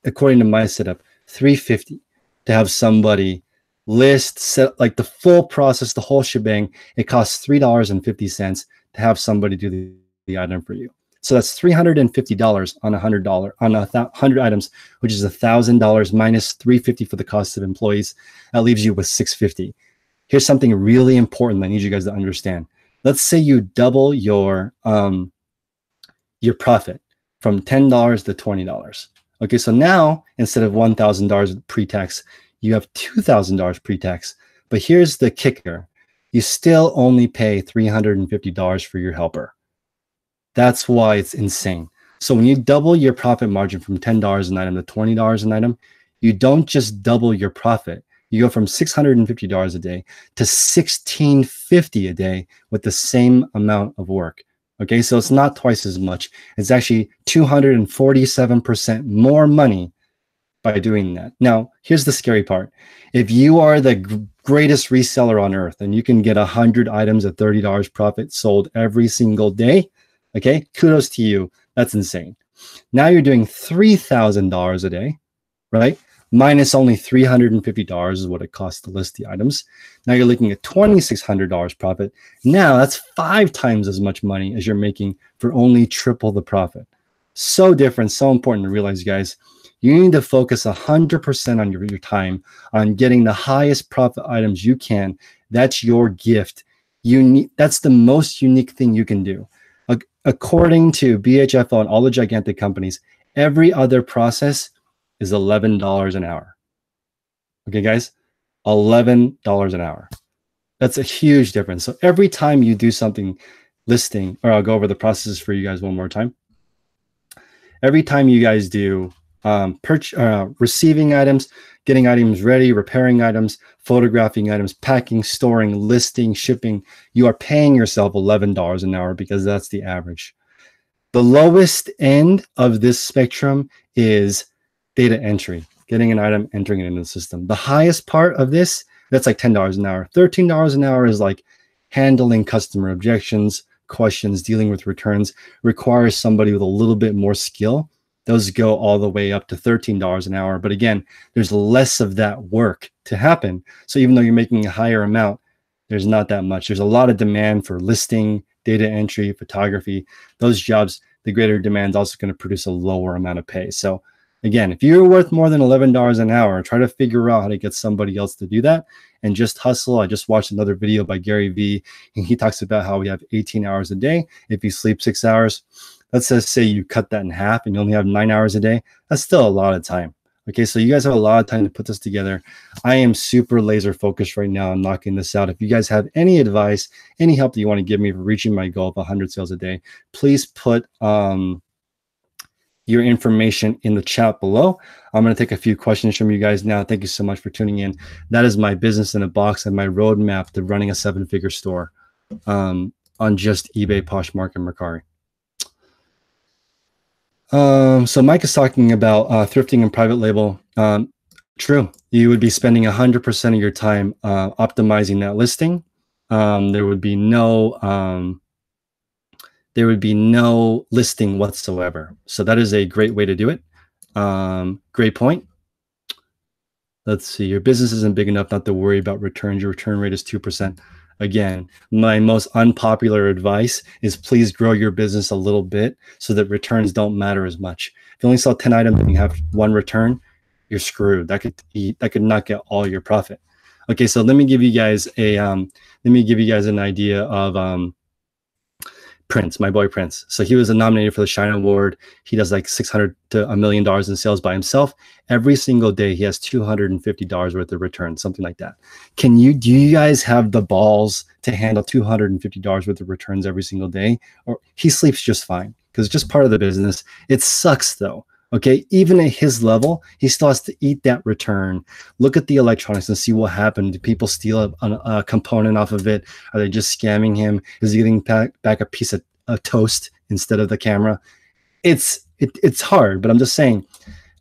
according to my setup, $350 to have somebody list, set, like the full process, the whole shebang. It costs $3.50 to have somebody do the item for you. So that's $350 on $100 on 100 items, which is $1,000 minus $350 for the cost of employees. That leaves you with $650. Here's something really important that I need you guys to understand. Let's say you double your profit from $10 to $20. Okay, so now instead of $1,000 pre-tax, you have $2,000 pre-tax. But here's the kicker: you still only pay $350 for your helper. That's why it's insane. So when you double your profit margin from $10 an item to $20 an item, you don't just double your profit. You go from $650 a day to $1,650 a day with the same amount of work. Okay, so it's not twice as much. It's actually 247% more money by doing that. Now, here's the scary part. If you are the greatest reseller on earth and you can get 100 items at $30 profit sold every single day, okay, kudos to you. That's insane. Now you're doing $3,000 a day, right? Minus only $350 is what it costs to list the items. Now you're looking at $2,600 profit. Now that's 5 times as much money as you're making for only triple the profit. So different, so important to realize, guys. You need to focus 100% on your time on getting the highest profit items you can. That's your gift. That's the most unique thing you can do. According to BHFO and all the gigantic companies, every other process is $11 an hour. Okay, guys, $11 an hour. That's a huge difference. So every time you do something listing, or I'll go over the processes for you guys one more time. Every time you guys do receiving items, getting items ready, repairing items, photographing items, packing, storing, listing, shipping, you are paying yourself $11 an hour because that's the average. The lowest end of this spectrum is data entry, getting an item, entering it into the system. The highest part of this, that's like $10 an hour. $13 an hour is like handling customer objections, questions, dealing with returns, requires somebody with a little bit more skill. Those go all the way up to $13 an hour. But again, there's less of that work to happen. So even though you're making a higher amount, there's not that much. There's a lot of demand for listing, data entry, photography. Those jobs, the greater demand is also going to produce a lower amount of pay. So again, if you're worth more than $11 an hour, try to figure out how to get somebody else to do that and just hustle. I just watched another video by Gary Vee, and he talks about how we have 18 hours a day. If you sleep 6 hours, let's just say you cut that in half and you only have 9 hours a day. That's still a lot of time. Okay, so you guys have a lot of time to put this together. I am super laser focused right now on knocking this out. If you guys have any advice, any help that you want to give me for reaching my goal of 100 sales a day, please put your information in the chat below. I'm going to take a few questions from you guys now. Thank you so much for tuning in. That is my business in a box and my roadmap to running a 7-figure store on just eBay, Poshmark, and Mercari. So Mike is talking about thrifting and private label. True. You would be spending 100% of your time optimizing that listing. There would be no listing whatsoever. So that is a great way to do it. Great point. Let's see. Your business isn't big enough not to worry about returns. Your return rate is 2%. Again, my most unpopular advice is please grow your business a little bit so that returns don't matter as much. If you only sell 10 items and you have 1 return, you're screwed. That could not get all your profit. Okay, so let me give you guys an idea of Prince, my boy Prince. So he was nominated for the Shine Award. He does like $600 to $1 million in sales by himself. Every single day he has $250 worth of returns, something like that. Do you guys have the balls to handle $250 worth of returns every single day? Or he sleeps just fine because it's just part of the business. It sucks though. Okay, even at his level, he still has to eat that return. Look at the electronics and see what happened. Do people steal a component off of it? Are they just scamming him? Is he getting back a piece of toast instead of the camera? It's hard, but I'm just saying,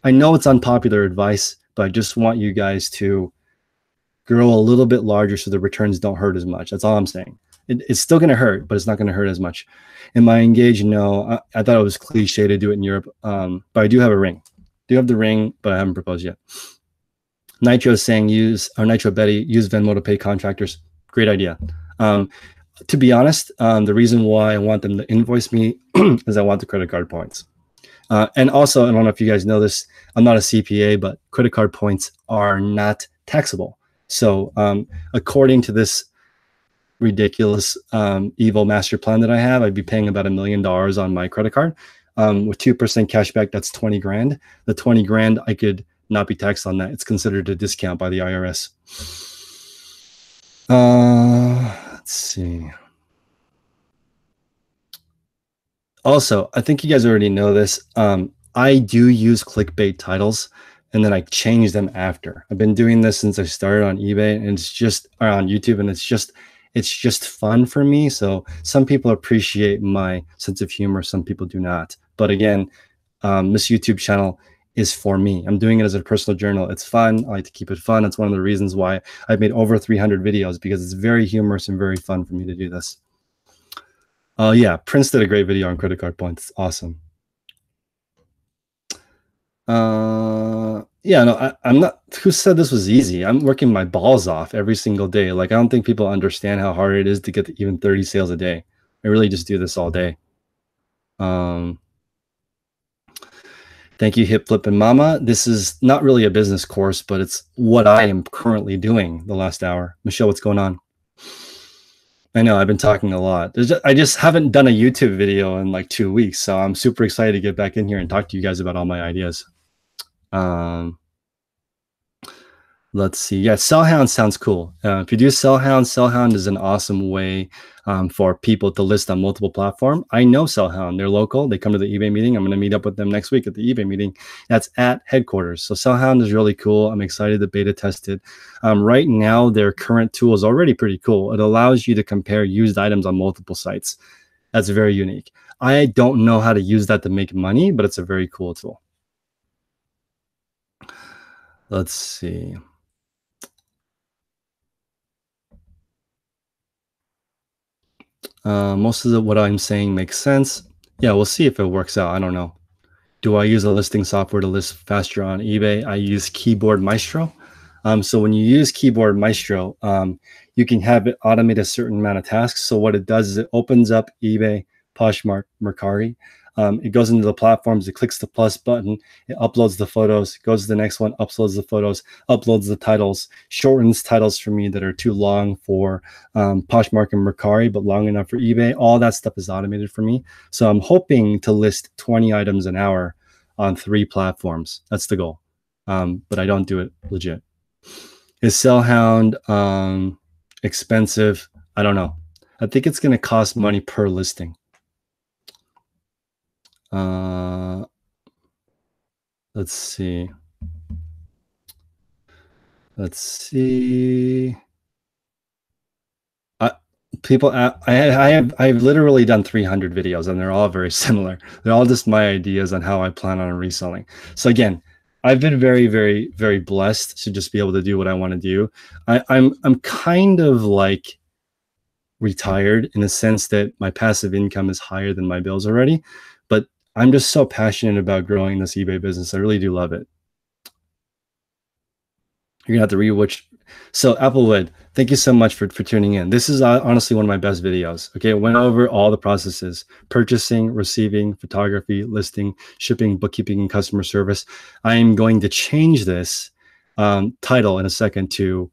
I know it's unpopular advice, but I just want you guys to grow a little bit larger so the returns don't hurt as much. That's all I'm saying. It's still going to hurt, but it's not going to hurt as much. Am I engaged? No. I thought it was cliche to do it in Europe, but I do have a ring. Do have the ring, but I haven't proposed yet. Nitro is saying Nitro Betty, use Venmo to pay contractors. Great idea. To be honest, the reason why I want them to invoice me is I want the credit card points. And also, I don't know if you guys know this, I'm not a CPA, but credit card points are not taxable. So according to this ridiculous evil master plan that I have, I'd be paying about $1 million on my credit card. With 2% cash back, that's 20 grand. The 20 grand, I could not be taxed on that. It's considered a discount by the IRS. Let's see. Also, I think you guys already know this. I do use clickbait titles and then I change them after. I've been doing this since I started on eBay and it's just on YouTube, and it's just fun for me. So some people appreciate my sense of humor, some people do not. But again, this YouTube channel is for me. I'm doing it as a personal journal. It's fun. I like to keep it fun. It's one of the reasons why I've made over 300 videos, because it's very humorous and very fun for me to do this. Oh yeah, Prince did a great video on credit card points. Awesome. Yeah, no, I'm not. Who said this was easy? I'm working my balls off every single day. Like, I don't think people understand how hard it is to get to even 30 sales a day. I really just do this all day. Thank you, Hip Flip and Mama. This is not really a business course, but it's what I am currently doing the last hour. Michelle, what's going on? I know I've been talking a lot. I just haven't done a YouTube video in like 2 weeks, so I'm super excited to get back in here and talk to you guys about all my ideas. Let's see. Yeah, Sellhound sounds cool. If you do Sellhound is an awesome way for people to list on multiple platforms. I know Sellhound. They're local. They come to the eBay meeting. I'm going to meet up with them next week at the eBay meeting. That's at headquarters. So Sellhound is really cool. I'm excited to beta test it. Right now, their current tool is already pretty cool. It allows you to compare used items on multiple sites. That's very unique. I don't know how to use that to make money, but it's a very cool tool. Let's see. Most of what I'm saying makes sense. Yeah, we'll see if it works out. I don't know. Do I use a listing software to list faster on eBay? I use Keyboard Maestro. So when you use Keyboard Maestro, you can have it automate a certain amount of tasks. So what it does is it opens up eBay, Poshmark, Mercari. It goes into the platforms, it clicks the plus button, it uploads the photos, goes to the next one, uploads the photos, uploads the titles, shortens titles for me that are too long for Poshmark and Mercari, but long enough for eBay. All that stuff is automated for me. So I'm hoping to list 20 items an hour on 3 platforms. That's the goal. But I don't do it legit. Is Sellhound expensive? I don't know. I think it's going to cost money per listing. Let's see. I've literally done 300 videos, and they're all very similar. They're all just my ideas on how I plan on reselling. So again, I've been very, very, very blessed to just be able to do what I want to do. I'm kind of like retired in the sense that my passive income is higher than my bills already, but I'm just so passionate about growing this eBay business. I really do love it. You're gonna have to rewatch. So Applewood, thank you so much for tuning in. This is honestly one of my best videos. Okay, it went over all the processes: purchasing, receiving, photography, listing, shipping, bookkeeping, and customer service. I am going to change this title in a second to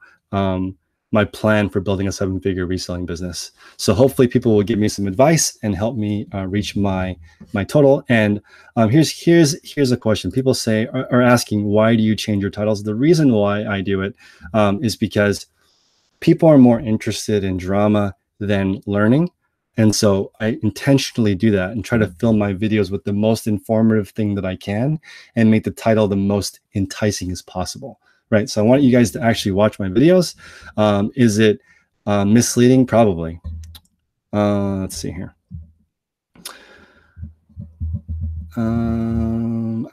my plan for building a 7-figure reselling business. So hopefully people will give me some advice and help me reach my total. And here's a question. People are asking, why do you change your titles? The reason why I do it is because people are more interested in drama than learning. And so I intentionally do that and try to fill my videos with the most informative thing that I can and make the title the most enticing as possible. Right. So I want you guys to actually watch my videos. Is it misleading? Probably. Let's see here. I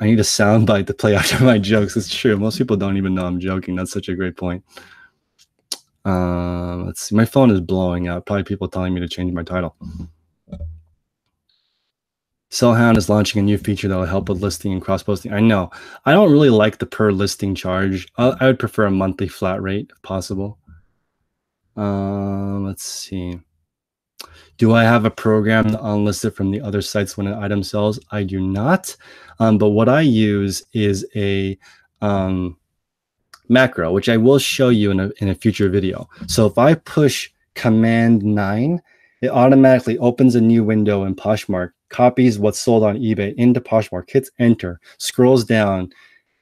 need a soundbite to play after my jokes. It's true. Most people don't even know I'm joking. That's such a great point. Let's see. My phone is blowing up. Probably people telling me to change my title. Sellhound is launching a new feature that will help with listing and cross-posting. I know. I don't really like the per listing charge. I would prefer a monthly flat rate if possible. Let's see. Do I have a program to unlist it from the other sites when an item sells? I do not. But what I use is a macro, which I will show you in a future video. So if I push Command 9, it automatically opens a new window in Poshmark, copies what's sold on eBay into Poshmark, hits enter, scrolls down,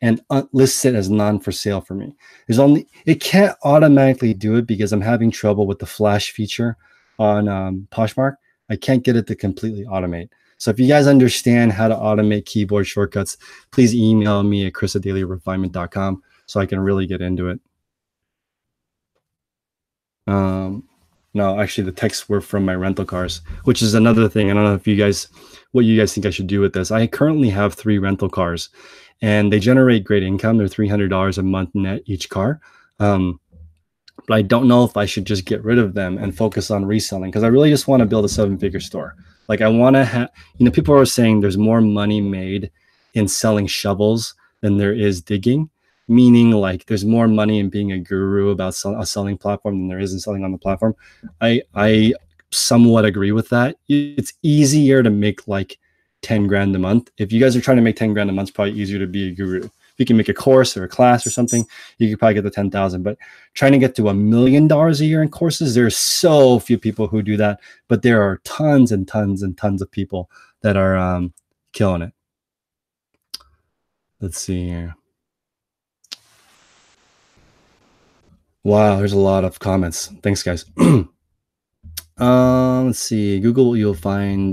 and lists it as non for sale for me. It can't automatically do it because I'm having trouble with the flash feature on Poshmark. I can't get it to completely automate. So if you guys understand how to automate keyboard shortcuts, please email me at chris@dailyrefinement.com so I can really get into it. No, actually, the texts were from my rental cars, which is another thing. I don't know if you guys, what you guys think I should do with this. I currently have 3 rental cars, and they generate great income. They're $300 a month net each car. But I don't know if I should just get rid of them and focus on reselling, because I really just want to build a 7-figure store. Like I want to have, people are saying there's more money made in selling shovels than there is digging, meaning like there's more money in being a guru about a selling platform than there is in selling on the platform. I somewhat agree with that. It's easier to make like 10 grand a month. If you guys are trying to make 10 grand a month, it's probably easier to be a guru. If you can make a course or a class or something, you could probably get the 10,000. But trying to get to $1 million a year in courses, there's so few people who do that. But there are tons and tons and tons of people that are killing it. Let's see here. Wow, there's a lot of comments. Thanks, guys. Let's see. Google, you'll find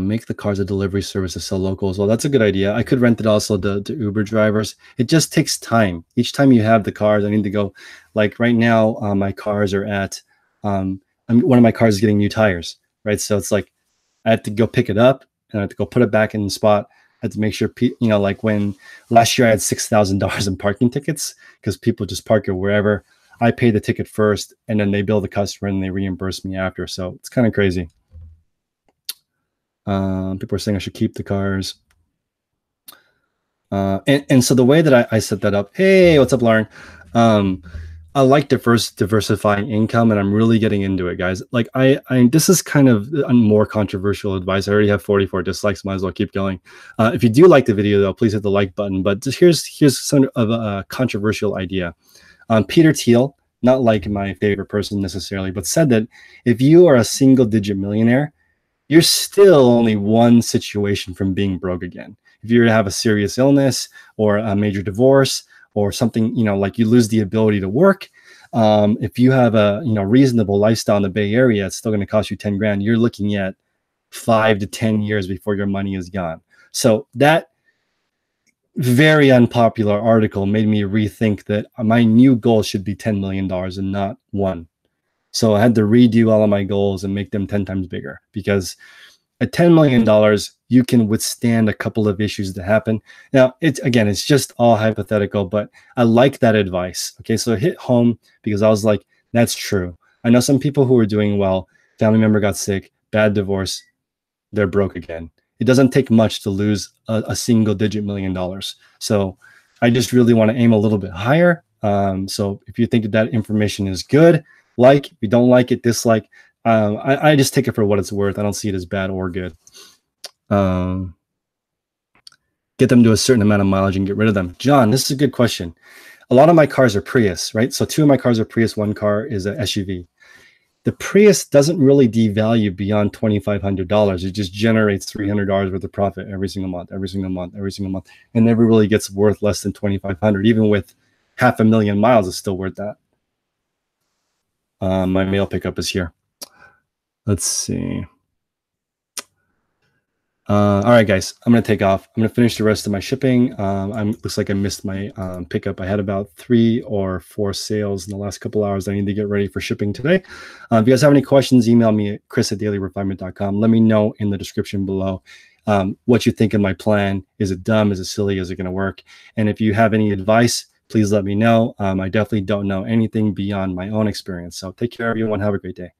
make the cars a delivery service to sell local as well. That's a good idea. I could rent it also to Uber drivers. It just takes time. Each time you have the cars, I need to go. Like right now, my cars are at. One of my cars is getting new tires, right? So it's like I have to go pick it up and I have to go put it back in the spot. I had to make sure, like when last year I had $6,000 in parking tickets because people just park it wherever. I pay the ticket first, and then they bill the customer, and they reimburse me after. So it's kind of crazy. People are saying I should keep the cars. And so the way that I set that up, hey, what's up, Lauren? I like diversifying income, and I'm really getting into it, guys. Like this is kind of a more controversial advice. I already have 44 dislikes. Might as well keep going. If you do like the video, though, please hit the like button. But just here's some of a controversial idea. Peter Thiel, not like my favorite person necessarily, but said that if you are a single-digit millionaire, you're still only one situation from being broke again. If you have a serious illness or a major divorce or something, like you lose the ability to work, if you have a reasonable lifestyle in the Bay Area, it's still going to cost you 10 grand. You're looking at 5 to 10 years before your money is gone. So that very unpopular article made me rethink that my new goal should be $10 million and not 1. So I had to redo all of my goals and make them 10 times bigger, because at $10 million, you can withstand a couple of issues that happen. Now, it's just all hypothetical, but I like that advice. Okay, so it hit home because I was like, that's true. I know some people who are doing well, family member got sick, bad divorce, they're broke again. It doesn't take much to lose a single-digit $1 million. So I just really want to aim a little bit higher. So if you think that information is good, like. If you don't like it, dislike. I just take it for what it's worth. I don't see it as bad or good. Get them to a certain amount of mileage and get rid of them. John, this is a good question. A lot of my cars are Prius, right? So 2 of my cars are Prius. 1 car is an SUV. The Prius doesn't really devalue beyond $2,500. It just generates $300 worth of profit every single month, and never really gets worth less than $2,500. Even with 500,000 miles, it's still worth that. My mail pickup is here. Let's see. All right, guys, I'm going to take off. I'm going to finish the rest of my shipping. Looks like I missed my pickup. I had about 3 or 4 sales in the last couple hours. I need to get ready for shipping today. If you guys have any questions, email me at chris@dailyrefinement.com. Let me know in the description below what you think of my plan. Is it dumb? Is it silly? Is it going to work? And if you have any advice, please let me know. I definitely don't know anything beyond my own experience. So take care, everyone. Have a great day.